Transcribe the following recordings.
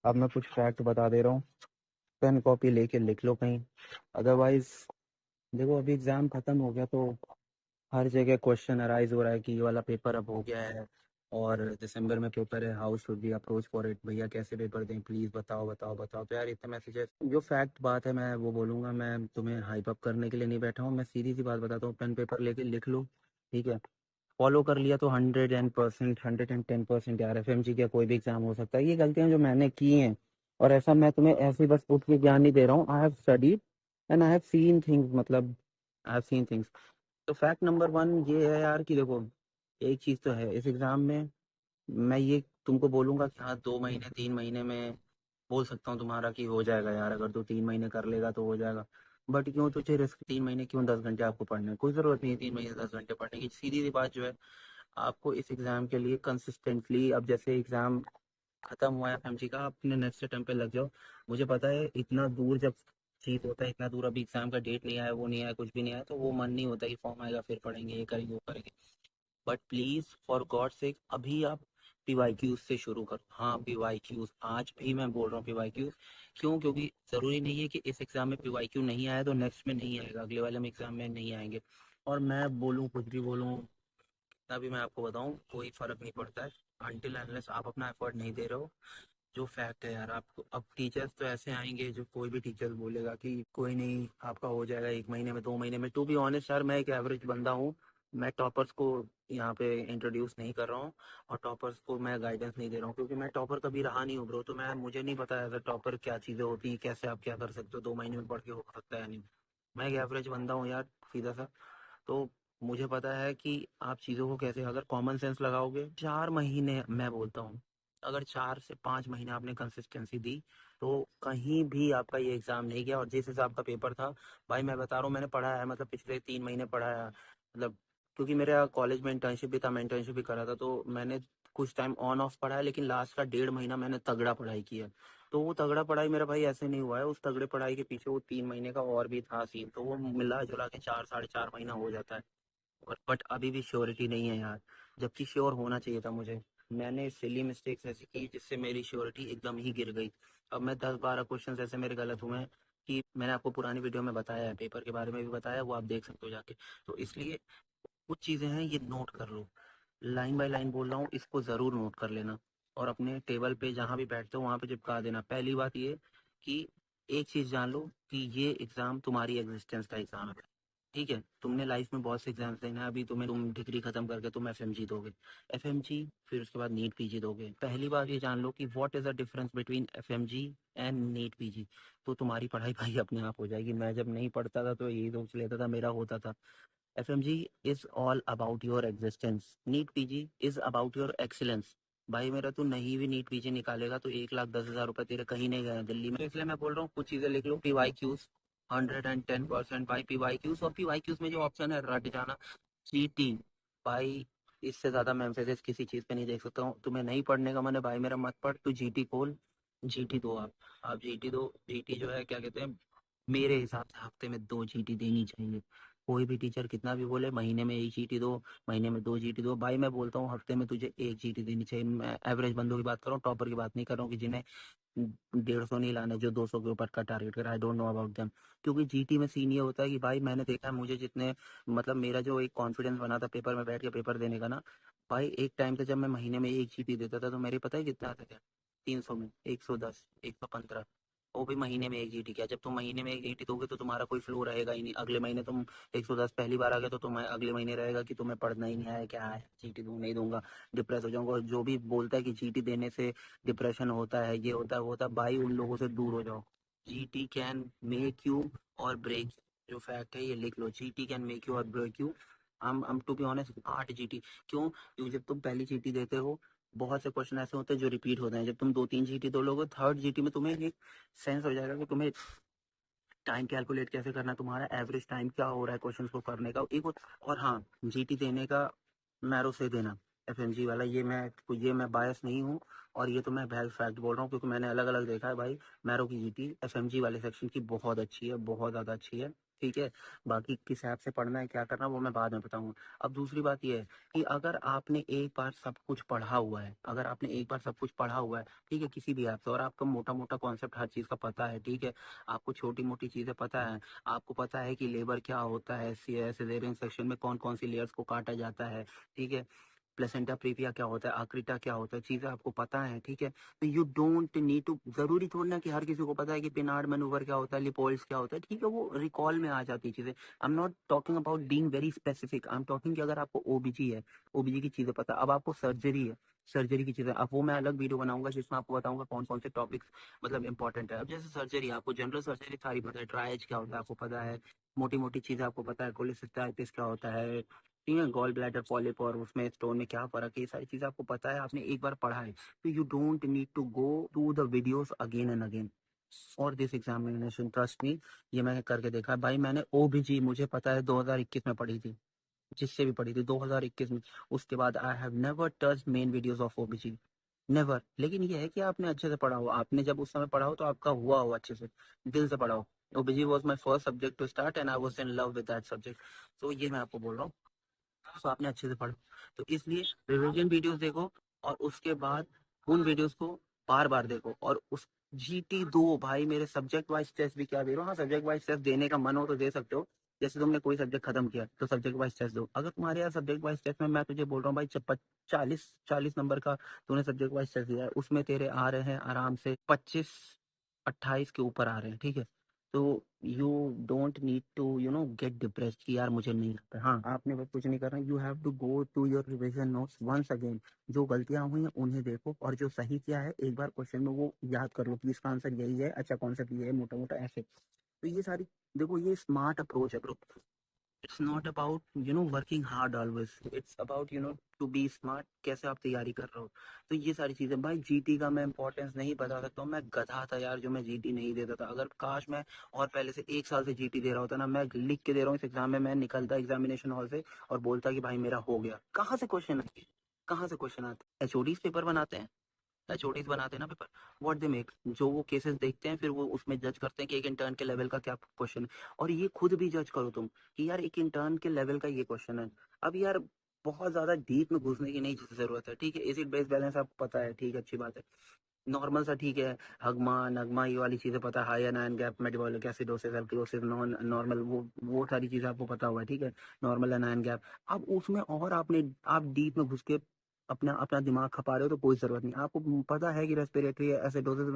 अब मैं कुछ फैक्ट बता दे रहा हूँ, पेन कॉपी लेके लिख लो कहीं। अदरवाइज देखो, अभी एग्जाम खत्म हो गया तो हर जगह क्वेश्चन अराइज हो रहा है कि ये वाला पेपर अब हो गया है और दिसंबर में पेपर है, how should be approach for it, भैया कैसे पेपर दें, प्लीज बताओ बताओ बताओ। तो यार इतने मैसेजेस, जो फैक्ट बात है मैं वो बोलूंगा, मैं तुम्हें हाइप अप करने के लिए नहीं बैठा हूँ, मैं सीधी सी बात बताता हूँ, पेन पेपर लेके लिख लो। ठीक है, फॉलो कर लिया तो 100% 110% यार, FMG का कोई भी एग्जाम हो सकता है। ये गलतियां जो मैंने की हैं, और ऐसा मैं तुम्हें ऐसे ही बस उठ के ज्ञान नहीं दे रहा हूँ, I have studied and I have seen things, मतलब आई हैव सीन थिंग्स। तो फैक्ट नंबर 1 ये है यार कि देखो, एक चीज तो है इस एग्जाम में, मैं ये तुमको बोलूंगा कि हाँ 2 महीने 3 महीने में बोल सकता हूँ तुम्हारा कि हो जाएगा यार, अगर तू 3 महीने कर लेगा तो हो जाएगा। बट क्यों तुझे रिस्क, 3 महीने क्यों, 10 घंटे आपको पढ़ने, कोई जरूरत नहीं है 3 महीने 10 घंटे पढ़ने की। सीधी सी बात जो है, आपको इस एग्जाम के लिए कंसिस्टेंटली, अब जैसे एग्जाम खत्म हुआ है FMG का, अपने नेक्स्ट अटेम्प्ट पे लग जाओ। मुझे पता है इतना दूर जब चीज होता है, इतना दूर अभी एग्जाम का डेट नहीं आया, वो नहीं आया, कुछ भी नहीं आया, तो वो मन नहीं होता कि फॉर्म आएगा फिर पढ़ेंगे, ये करेंगे वो करेंगे। But please for God sake अभी आप PYQs से शुरू करो। हाँ PYQs, आज भी मैं बोल रहा हूँ PYQs। क्यों? क्योंकि जरूरी नहीं है कि इस एग्जाम में PYQ नहीं आया तो नेक्स्ट में नहीं आएगा, अगले वाले में एग्जाम में नहीं आएंगे। और मैं बोलूँ कुछ भी बोलूँ, तभी मैं आपको बताऊं, कोई फर्क नहीं पड़ता है अनटिल अनलेस आप अपना एफर्ट नहीं दे रहे हो। जो फैक्ट है यार, आपको अब टीचर्स तो ऐसे आएंगे, जो कोई भी टीचर बोलेगा कि कोई नहीं आपका हो जाएगा 1 महीने में 2 महीने में। टू बी ऑनेस्ट यार, मैं एक एवरेज बंदा हूँ, मैं टॉपर्स को यहाँ पे इंट्रोड्यूस नहीं कर रहा हूँ और टॉपर्स को मैं गाइडेंस नहीं दे रहा हूँ, क्योंकि मैं टॉपर कभी रहा नहीं हूँ ब्रो। तो मैं, मुझे नहीं पता एज अ टॉपर क्या चीज़ें होती हैं, कैसे आप क्या कर सकते हो, 2 महीने में पढ़ के हो सकता है नहीं। मैं एक एवरेज बंदा हूँ यार, सीधा सा। तो मुझे पता है कि आप चीज़ों को कैसे, अगर कॉमन सेंस लगाओगे, 4 महीने मैं बोलता हूँ, अगर 4 से 5 महीने आपने कंसिस्टेंसी दी तो कहीं भी आपका ये एग्जाम नहीं गया। और जिस हिसाब का पेपर था भाई, मैं बता रहा हूँ, मैंने पढ़ा है, मतलब पिछले 3 महीने पढ़ा है, मतलब क्योंकि मेरे कॉलेज में इंटर्नशिप भी था, मैं इंटर्नशिप भी करा था, तो मैंने कुछ टाइम ऑन ऑफ पढ़ा है, लेकिन लास्ट का 1.5 महीना मैंने तगड़ा पढ़ाई की है। तो वो तगड़ा पढ़ाई मेरा भाई ऐसे नहीं हुआ है, उस तगड़े पढ़ाई के पीछे वो 3 महीने का और भी था सीन, तो वो मिला जुला के 4 साढ़े 4 महीना हो जाता है। और बट अभी भी श्योरिटी नहीं है यार, जबकि श्योर होना चाहिए था मुझे। मैंने सिली मिस्टेक्स ऐसी की जिससे मेरी श्योरिटी एकदम ही गिर गई। अब मैं 10-12 क्वेश्चन ऐसे मेरे गलत हुए हैं कि मैंने आपको पुरानी वीडियो में बताया है, पेपर के बारे में भी बताया, वो आप देख सकते हो जाके। तो इसलिए कुछ चीज़ें हैं, ये नोट कर लो, लाइन बाय लाइन बोल रहा हूँ, इसको ज़रूर नोट कर लेना और अपने टेबल पे जहाँ भी बैठते हो वहाँ पे चिपका देना। पहली बात ये कि एक चीज़ जान लो कि ये एग्ज़ाम तुम्हारी एग्जिस्टेंस का एग्ज़ाम है। ठीक है, तुमने लाइफ में बहुत से एग्जाम्स देना है, अभी तुम डिग्री खत्म करके तुम FMG दोगे, FMG फिर उसके बाद नीट PG दोगे। पहली बात ये जान लो कि what is the difference between FMG and NEET PG। तो तुम्हारी पढ़ाई भाई अपने आप हो जाएगी। मैं जब नहीं पढ़ता था तो यही सोच लेता था मेरा होता था। FMG is all about your existence, NEET PG is about your excellence. भाई मेरा तू नहीं भी नीट PG निकालेगा तो 1,10,000 रुपए तेरे कहीं नहीं गए दिल्ली में। तो इसलिए मैं बोल रहा हूँ कुछ चीजें लिख लो, PYQs 110% भाई, PYQs। और PYQs में जो ऑप्शन है रट जाना, GT भाई, इससे ज्यादा मैं एम्फेसिस किसी चीज पे नहीं देख सकता हूँ। तुम्हें नहीं पढ़ने का मन है भाई मेरा, मत पढ़, तू GT खोल, GT दो आप GT दो। GT जो है क्या कहते हैं, मेरे हिसाब से हफ्ते में 2 GT देनी चाहिए। कोई भी टीचर कितना भी बोले महीने में 1 GT दो, महीने में 2 GT दो, भाई मैं बोलता हूँ हफ्ते में तुझे 1 GT देनी चाहिए। मैं एवरेज बंदों की बात कर रहा हूँ, टॉपर की बात नहीं कर रहा हूँ कि जिन्हें 150 नहीं लाने, जो 200 के ऊपर का टारगेट कर, I don't know about them. क्योंकि GT में सीन ये होता है कि भाई मैंने देखा है, मुझे जितने, मतलब मेरा जो एक कॉन्फिडेंस बना था पेपर में बैठ के पेपर देने का ना, भाई एक टाइम था जब मैं महीने में 1 GT देता था तो मेरे पता है कितना आते थे, 300 में 110, 115, वो भी महीने में 1 GT। क्या जब तुम महीने में 1 GT दोगे तो तुम्हारा कोई फ्लो रहेगा ही नहीं, अगले महीने तुम 110 पहली बार आ गए तो तुम्हें अगले महीने रहेगा कि तुम्हें पढ़ना ही नहीं आया, क्या है GT दूँ नहीं दूंगा, डिप्रेस हो जाऊंगा। और जो भी बोलता है कि GT देने से डिप्रेशन होता है, ये होता है वो होता है, भाई उन लोगों से दूर हो जाओ। GT कैन मेक यू और ब्रेक, जो फैक्ट है ये लिख लो, GT कैन मेक यू और ब्रेक यू। हम टू बी ऑनेस्ट 8 GT, क्यों? क्योंकि जब तुम पहली GT देते हो, बहुत से क्वेश्चन ऐसे होते हैं जो रिपीट होते हैं। जब तुम 2-3 GT दो लोगे, थर्ड GT में तुम्हें एक सेंस हो जाएगा कि तुम्हें टाइम कैलकुलेट कैसे करना है, तुम्हारा एवरेज टाइम क्या हो रहा है क्वेश्चंस को करने का, और हाँ, GT देने का मैरो से देना, FMG वाला, ये मैं बायस नहीं हूँ, और ये तो मैं फैक्ट बोल रहा हूँ, क्योंकि मैंने अलग अलग देखा है भाई। मैरो की GT FMG वाले सेक्शन की बहुत अच्छी है, बहुत ज़्यादा अच्छी है। ठीक है, बाकी किस ऐप से पढ़ना है क्या करना है वो मैं बाद में बताऊंगा। अब दूसरी बात ये है कि अगर आपने एक बार सब कुछ पढ़ा हुआ है, अगर आपने एक बार सब कुछ पढ़ा हुआ है, ठीक है, किसी भी ऐप से, और आपको मोटा मोटा कॉन्सेप्ट हर चीज़ का पता है, ठीक है, आपको छोटी मोटी चीज़ें पता है, आपको पता है कि लेबर क्या होता है, सिजेरियन सेक्शन में कौन कौन सी लेयर्स को काटा जाता है, ठीक है, प्लेसेंटा प्रीविया क्या होता है, आक्रीटा क्या होता है, चीजें आपको पता है, ठीक है, तो यू डोंट नीड टू, जरूरी थोड़ी ना कि हर किसी को पता है कि पिनार्ड मैनूवर क्या होता है, लिपोल्ड्स क्या होता है, ठीक है, वो रिकॉल में आ जाती है चीजें। I am not talking about being very specific, I am talking कि अगर आपको ओबीजी है, ओबीजी की चीजें पता है, अब आपको सर्जरी है, सर्जरी की चीजें, अब वो मैं अलग वीडियो बनाऊंगा जिसमें आपको बताऊंगा कौन कौन से टॉपिक्स मतलब इंपॉर्टेंट है। अब जैसे सर्जरी, आपको जनरल सर्जरी सारी पता है, ट्रायज क्या होता है आपको पता है, मोटी मोटी चीजें आपको पता है, कोलेसिस्टाइटिस क्या होता है, ठीक है, गॉल ब्लैडर पॉलिप और उसमें स्टोन में क्या फर्क है, ये सारी चीजें आपको पता है, आपने एक बार पढ़ा है, तो you don't need to go to the videos again and again for this examination, trust me, ये मैंने करके देखा है भाई। मैंने ओबीजी मुझे पता है 2021 में पढ़ी थी, जिससे भी पढ़ी थी 2021 में, उसके बाद I have never touched main videos of ओबीजी, never. लेकिन ये है कि आपने अच्छे से पढ़ा हो, आपने जब उस समय पढ़ा हो तो आपका हुआ हो अच्छे से, दिल से पढ़ा हो। OBG was my first subject to start and I was in love with that subject, तो ये मैं आपको बोल रहा हूँ, तो आपने अच्छे से पढ़ा, तो इसलिए रिवीजन वीडियोस देखो, और उसके बाद उन वीडियोस को बार बार देखो, और उस जीटी दो भाई, मेरे सब्जेक्ट वाइज टेस्ट भी क्या दे रहा हूँ, हाँ सब्जेक्ट वाइज टेस्ट देने का मन हो तो दे सकते हो, जैसे तुमने कोई सब्जेक्ट खत्म किया तो सब्जेक्ट वाइज टेस्ट दो, अगर तुम्हारे यहाँ सब्जेक्ट वाइज टेस्ट में मैं तुझे बोल रहा हूँ भाई 40 40 नंबर का तूने सब्जेक्ट वाइज टेस्ट दिया है, उसमें तेरे आ रहे हैं आराम से 25 28 के ऊपर आ रहे हैं, ठीक है, तो you don't need to get depressed कि यार मुझे नहीं लगता, हाँ आपने बस कुछ नहीं करना, you have to go to your revision notes once again, जो गलतियां हुई हैं उन्हें देखो, और जो सही किया है एक बार क्वेश्चन में वो याद कर लो कि इसका आंसर यही है, अच्छा कॉन्सेप्ट ये है, मोटा मोटा ऐसे, तो ये सारी, देखो ये स्मार्ट अप्रोच है bro, it's not about working hard always, it's about to be smart, कैसे आप तैयारी कर रहे हो, तो ये सारी चीजें भाई। जीटी का मैं इंपॉर्टेंस नहीं बता सकता हूँ, मैं गधा था यार जो मैं जीटी नहीं देता था, अगर काश मैं और पहले से 1 साल से जीटी दे रहा होता ना, मैं लिख के दे रहा हूँ इस एग्जाम में, मैं निकलता एग्जामिनेशन हॉल से और बोलता कि भाई मेरा हो गया, कहाँ से क्वेश्चन आते, कहाँ से क्वेश्चन आते, एचओडीज पेपर बनाते हैं, एचओडीज बनाते हैं ना पेपर, व्हाट दे मेक, जो वो केसेस देखते हैं फिर वो उसमें जज करते हैं कि एक इंटर्न के लेवल का क्या क्वेश्चन है, और ये खुद भी जज करो तुम कि यार एक इंटर्न के लेवल का ये क्वेश्चन है। अब यार बहुत ज्यादा डीप में घुसने की नहीं जरूरत है, ठीक है, एसिड बेस बैलेंस आपको पता है, ठीक है, अच्छी बात है, नॉर्मल सा ठीक है, हगमा नगमा ये वाली चीजें पता है, high anion gap, metabolic acidosis, alkalosis, non normal, वो सारी चीजें आपको पता हुआ है, ठीक है, नॉर्मल एनायन गैप। अब उसमें और आप डीप में घुस के अपना अपना दिमाग खपा रहे हो तो कोई जरूरत नहीं, आपको पता है कि respiratory acidosis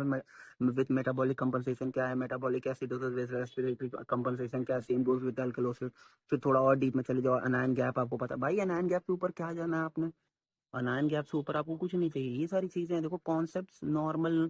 with metabolic compensation क्या है, metabolic acidosis with respiratory compensation क्या है, सेम गोज विद एल्कलोसिस। फिर थोड़ा और डीप में चले जाओ, अनायन गैप आपको पता है भाई, अनायन गैप के ऊपर क्या जाना है आपने, और 9 गैप से ऊपर आपको कुछ नहीं चाहिए, ये सारी चीजें हैं, देखो concepts normal,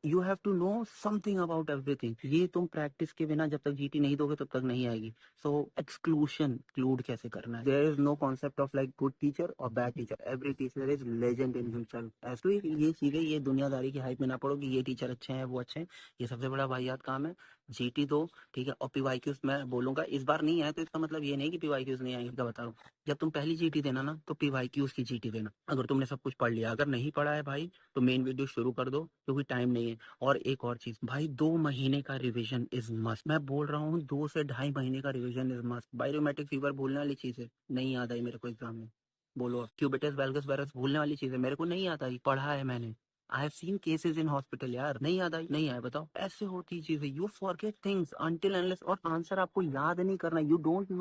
you have to know something about everything, ये तुम प्रैक्टिस के बिना जब तक जीटी नहीं दोगे तब तक नहीं आएगी। सो एक्सक्लूशन क्लूड कैसे करना है, there is no concept of like good teacher और bad teacher, every teacher is legend in himself, ऐसे ये चीजें, ये दुनियादारी की हाइप में ना पड़ो कि ये टीचर अच्छे हैं वो अच्छे हैं, ये सबसे बड़ा वाहियात काम है। जीटी दो, ठीक है, और पीवाईक्यूज मैं बोलूंगा इस बार नहीं आया तो इसका मतलब ये नहीं कि पीवाईक्यूज नहीं आएंगे, क्या बता रहा हूँ, जब तुम पहली जीटी देना ना तो पीवाईक्यूज की जीटी देना, अगर तुमने सब कुछ पढ़ लिया, अगर नहीं पढ़ा है भाई तो मेन वीडियो शुरू कर दो क्योंकि टाइम नहीं है। और एक और चीज भाई, 2 महीने का रिवीजन इज मस्ट, मैं बोल रहा हूँ 2 से ढाई महीने का revision is must. Biometric fever भूलने वाली चीज है, नहीं याद आई मेरे को एग्जाम में, बोलो, क्यूबिटस वैल्गस वायरस भूलने वाली चीज है, मेरे को नहीं याद आई, पढ़ा है मैंने, I have seen cases in hospital, यार नहीं याद आई, नहीं आया, बताओ, ऐसे होती चीजें, you forget things until unless, और आंसर आपको याद नहीं करना, you don't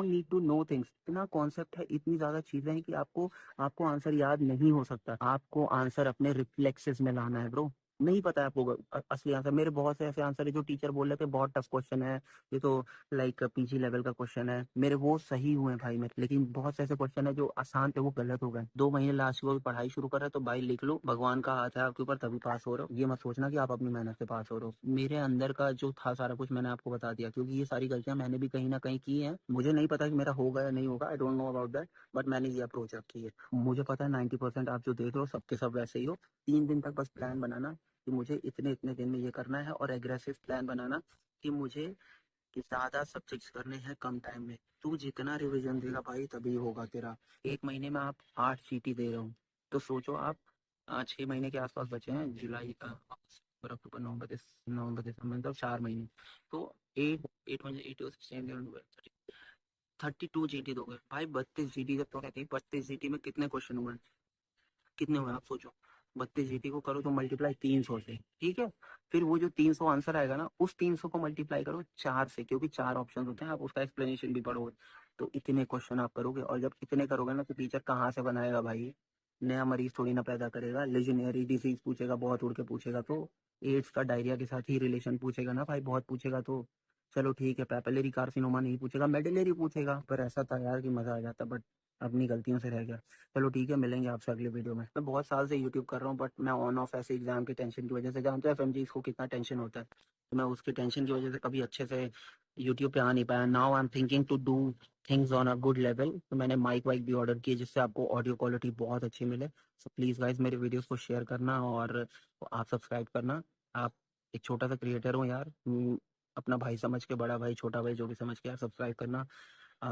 need to know things, इतना कॉन्सेप्ट है, इतनी ज्यादा चीजें हैं कि आपको आंसर याद नहीं हो सकता, आपको आंसर अपने रिफ्लेक्सेस में लाना है ब्रो, नहीं पता है आपको असली आंसर, मेरे बहुत से ऐसे आंसर है जो टीचर बोल रहे थे बहुत टफ क्वेश्चन है, ये तो लाइक पीजी लेवल का क्वेश्चन है, मेरे वो सही हुए भाई मेरे, लेकिन बहुत से ऐसे क्वेश्चन है जो आसान थे वो गलत हो गए। 2 महीने लास्ट को भी पढ़ाई शुरू कर रहे तो भाई लिख लो, भगवान का हाथ है आपके ऊपर तभी पास हो रहे हो, ये मत सोचना कि आप अपनी मेहनत से पास हो रहे हो, मेरे अंदर का जो था सारा कुछ मैंने आपको बता दिया, क्योंकि ये सारी गलतियां मैंने भी कहीं ना कहीं की हैं, मुझे नहीं पता कि मेरा होगा या नहीं होगा, I don't know about that, but मैंने ये अप्रोच रखी है, मुझे पता है 90% आप जो देख रहे हो सबके सब वैसे ही हो। 3 दिन तक बस प्लान बनाना कि मुझे इतने इतने दिन में ये करना है, और एग्रेसिव प्लान बनाना कि मुझे कि ज्यादा सब्जेक्ट्स करने हैं कम टाइम में, तू जितना रिवीजन देगा भाई तभी होगा तेरा। 1 महीने में आप 8 चीटी दे रहे हो, तो सोचो आप 6 महीने के आसपास बचे हैं, जुलाई का, अक्टूबर नवंबर दिसंबर मतलब 4 महीने। तो 32 GT दोगे भाई। 32 GT जब तो कहते हैं 32 GT में कितने क्वेश्चन हुए, कितने हुए आप सोचो। 32 GT को करो तो मल्टीप्लाई 300 से, ठीक है। फिर वो जो 300 आंसर आएगा ना, उस 300 को मल्टीप्लाई करो 4 से, क्योंकि 4 ऑप्शन होते हैं, आप उसका एक्सप्लेनेशन भी पढ़ोगे। तो इतने क्वेश्चन आप करोगे, और जब इतने करोगे ना तो टीचर कहाँ से बनाएगा भाई, नया मरीज थोड़ी ना पैदा करेगा। लेजेंडरी डिजीज पूछेगा, बहुत उड़ के पूछेगा तो। एड्स का डायरिया के साथ ही रिलेशन पूछेगा ना भाई, बहुत पूछेगा तो। चलो ठीक है, पैपिलरी कार्सिनोमा नहीं पूछेगा, मेडुलरी पूछेगा। पर ऐसा था यार कि मजा आ जाता, बट अपनी गलतियों से रह गया। चलो ठीक है, मिलेंगे आपसे अगले वीडियो में। मैं बहुत साल से यूट्यूब कर रहा हूँ, बट मैं ऑन ऑफ ऐसे एग्जाम की टेंशन की वजह से, जानते हो एफएमजी को कितना टेंशन होता है, तो मैं उसकी टेंशन की वजह से कभी अच्छे से यूट्यूब पे आ नहीं पाया। Now I am thinking to do things on a good level, तो मैंने माइक वाइक भी ऑर्डर किए जिससे आपको ऑडियो क्वालिटी बहुत अच्छी मिले। सो प्लीज़ गाइज मेरे वीडियोस को शेयर करना, और आप सब्सक्राइब करना। आप एक छोटा सा क्रिएटर हो यार, अपना भाई समझ के, बड़ा भाई छोटा भाई जो भी समझ के यार सब्सक्राइब करना।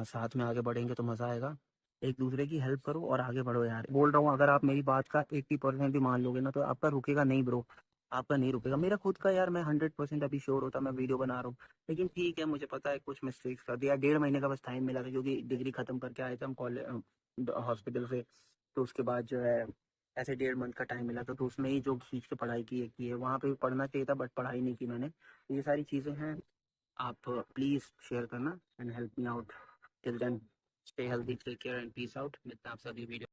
साथ में आगे बढ़ेंगे तो मज़ा आएगा। एक दूसरे की हेल्प करो और आगे बढ़ो यार, बोल रहा हूँ। अगर आप मेरी बात का 80% भी मान लोगे ना तो आपका रुकेगा नहीं ब्रो, आपका नहीं रुकेगा। मेरा खुद का यार, मैं 100% अभी श्योर होता मैं वीडियो बना रहा हूँ। लेकिन ठीक है, मुझे पता है कुछ मिस्टेक्स कर दिया। 1.5 महीने का बस टाइम मिला था, क्योंकि डिग्री खत्म करके आए थे हम कॉलेज हॉस्पिटल से। तो उसके बाद जो है ऐसे 1.5 मंथ का टाइम मिला था, तो उसमें ही जो खींच के पढ़ाई की है वहाँ पे भी पढ़ना चाहिए था, बट पढ़ाई नहीं की मैंने। तो ये सारी चीज़ें हैं। आप प्लीज़ शेयर करना and help me out. Till then, stay healthy, take care and peace out. मिलते हैं आपसे अगली वीडियो।